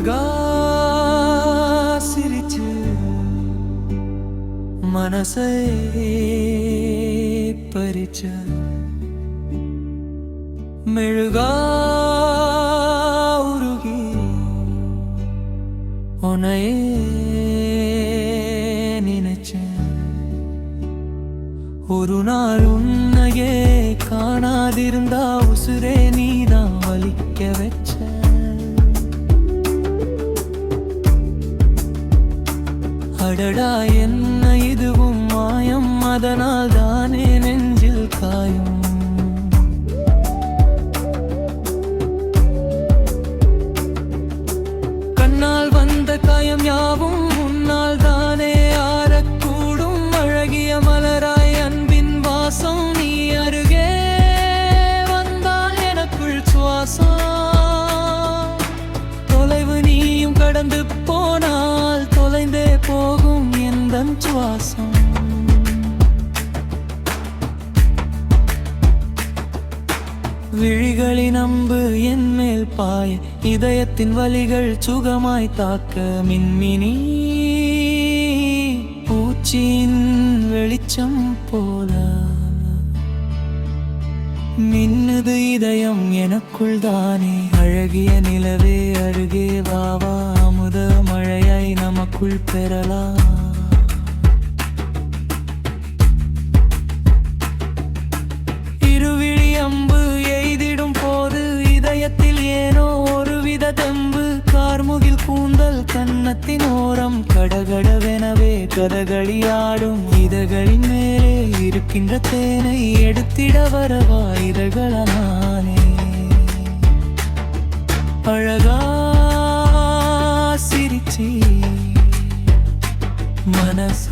அழகா சிரிச்சு மனசை பறிச்ச மெழுகா உருகி உன்னையே நினைச்சேன். ஒரு நாள் உன்னையே காணாதிருந்தா உசுரே நீதான் வலிக்க வச்ச. அடடா என்ன இதுவும் மாயம், அதனால் தானே நெஞ்சில் காயும். கண்ணால் வந்த காயம் யாவும் உன்னால் தானே ஆறக்கூடும். அழகிய மலராய் அன்பின் வாசம் நீ அருகே வந்தால் எனக்குள் சுவாசம். தொலைவு நீயும் கடந்து போனால் தொலைந்தே போகும் எந்தன் சுவாசம். விழிகளின் அம்பு என் மேல் பாய, இதயத்தின் வலிகள் சுகமாய் தாக்க. மின்மினி பூச்சியின் வெளிச்சம் போல மின்னுது இதயம் எனக்குள் தானே. அழகிய நிலவே அருகே வாவா, அமுத மழையாய் நமக்குள் பெறலாம். இருவிழி அம்பு எய்திடும் போது இதயத்தில் ஏனோ ஒருவித தெம்பு. கார்முகில் கூந்தல் கன்னத்தின் ஓரம் கடகடவெனவே கதகளியாடும். இதழ்களின் மேலே இருக்கின்ற தேனை எடுத்திட வரவா இதழ்களானே. அழகா சிரிச்சி மனச